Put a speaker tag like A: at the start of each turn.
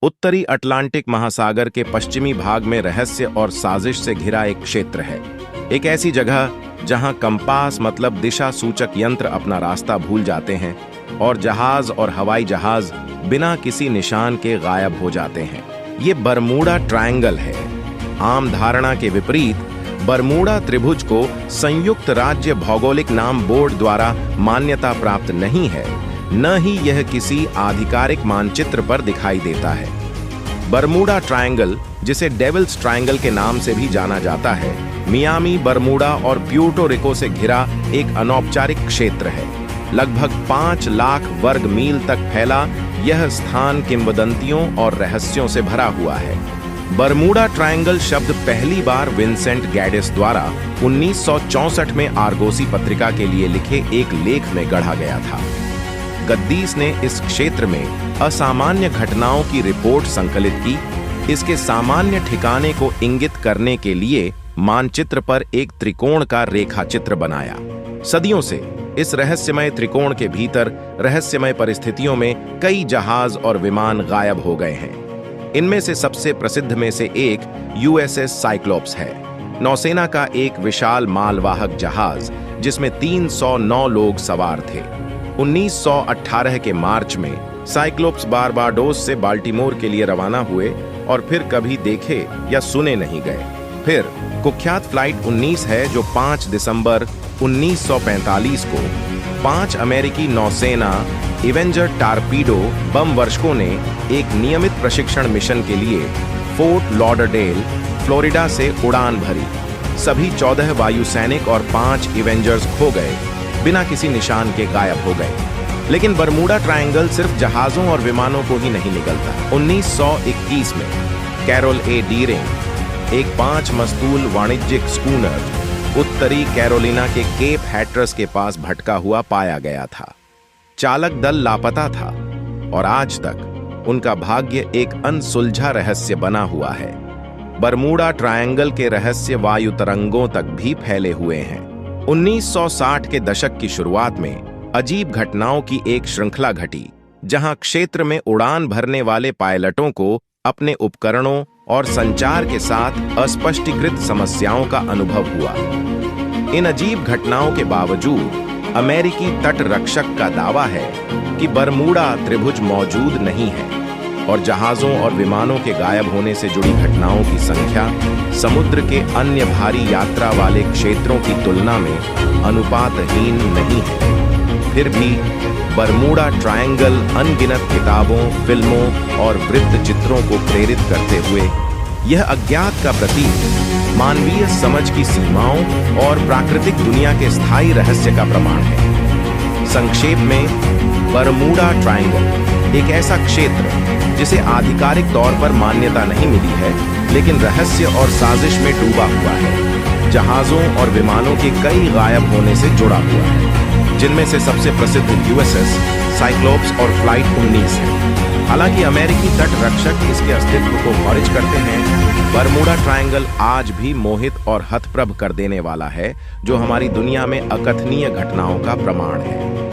A: उत्तरी अटलांटिक महासागर के पश्चिमी भाग में रहस्य और साजिश से घिरा एक क्षेत्र है। एक ऐसी जगह जहां कंपास मतलब दिशा सूचक यंत्र अपना रास्ता भूल जाते हैं और जहाज और हवाई जहाज बिना किसी निशान के गायब हो जाते हैं। ये बरमूडा ट्रायंगल है। आम धारणा के विपरीत बरमूडा त्रिभुज को संयुक्त राज्य भौगोलिक नाम बोर्ड द्वारा मान्यता प्राप्त नहीं है, न ही यह किसी आधिकारिक मानचित्र पर दिखाई देता है। बरमूडा ट्रायंगल, जिसे डेविल्स ट्रायंगल के नाम से भी जाना जाता है, मियामी, बरमूडा और प्यूर्टो रिको से घिरा एक अनौपचारिक क्षेत्र है। लगभग 5 लाख वर्ग मील तक फैला यह स्थान किंवदंतियों और रहस्यों से भरा हुआ है। बरमूडा ट्रायंगल शब्द पहली बार विंसेंट गैडिस द्वारा 1964 में आर्गोसी पत्रिका के लिए लिखे एक लेख में गढ़ा गया था। गद्दीस ने इस क्षेत्र में असामान्य घटनाओं की रिपोर्ट संकलित की। इसके सामान्य ठिकाने को इंगित करने के लिए मानचित्र पर एक त्रिकोण का रेखाचित्र बनाया। सदियों से इस रहस्यमय त्रिकोण के भीतर रहस्यमय परिस्थितियों में कई जहाज और विमान गायब हो गए हैं। इनमें से सबसे प्रसिद्ध में से एक यूएसएस साइक्लोप्स है, नौसेना का एक विशाल मालवाहक जहाज जिसमें 309 लोग सवार थे। 1918 के मार्च में साइक्लोप्स बारबाडोस से बाल्टीमोर के लिए रवाना हुए और फिर कभी देखे या सुने नहीं गए। फिर कुख्यात फ्लाइट 19 है जो 5 दिसंबर 1945 को 5 अमेरिकी नौसेना एवेंजर टारपीडो बम वर्षकों ने एक नियमित प्रशिक्षण मिशन के लिए फोर्ट लॉडरडेल, फ्लोरिडा से उड़ान भरी। सभी 14 वायुसैनिक और 5 एवेंजर्स खो गए, बिना किसी निशान के गायब हो गए। लेकिन बरमूडा ट्रायंगल सिर्फ जहाजों और विमानों को ही नहीं निगलता। 1921 में कैरोल ए डीरिंग, एक 5 मस्तूल वाणिज्यिक स्कूनर, उत्तरी कैरोलिना के केप हैट्रस के पास भटका हुआ पाया गया था। चालक दल लापता था और आज तक उनका भाग्य एक अनसुलझा रहस्य बना हुआ है। बरमूडा ट्रायंगल के रहस्य वायु तरंगों तक भी फैले हुए हैं। 1960 के दशक की शुरुआत में अजीब घटनाओं की एक श्रृंखला घटी, जहां क्षेत्र में उड़ान भरने वाले पायलटों को अपने उपकरणों और संचार के साथ अस्पष्टीकृत समस्याओं का अनुभव हुआ। इन अजीब घटनाओं के बावजूद अमेरिकी तट रक्षक का दावा है कि बरमूडा त्रिभुज मौजूद नहीं है और जहाजों और विमानों के गायब होने से जुड़ी घटनाओं की संख्या समुद्र के अन्य भारी यात्रा वाले क्षेत्रों की तुलना में अनुपातहीन नहीं है। फिर भी बरमूडा ट्रायंगल अनगिनत किताबों, फिल्मों और वृत्त चित्रों को प्रेरित करते हुए यह अज्ञात का प्रतीक, मानवीय समझ की सीमाओं और प्राकृतिक दुनिया के स्थायी रहस्य का प्रमाण है। संक्षेप में, बरमूडा ट्रायंगल एक ऐसा क्षेत्र जिसे आधिकारिक तौर पर मान्यता नहीं मिली है, लेकिन रहस्य और साजिश में डूबा हुआ है। जहाजों और विमानों के कई गायब होने से जुड़ा हुआ है, जिनमें से सबसे प्रसिद्ध यूएसएस साइक्लोप्स और फ्लाइट 19 है। हालांकि अमेरिकी तट रक्षक इसके अस्तित्व को खारिज करते हैं, बरमूडा ट्रायंगल आज भी मोहित और हतप्रभ कर देने वाला है, जो हमारी दुनिया में अकथनीय घटनाओं का प्रमाण है।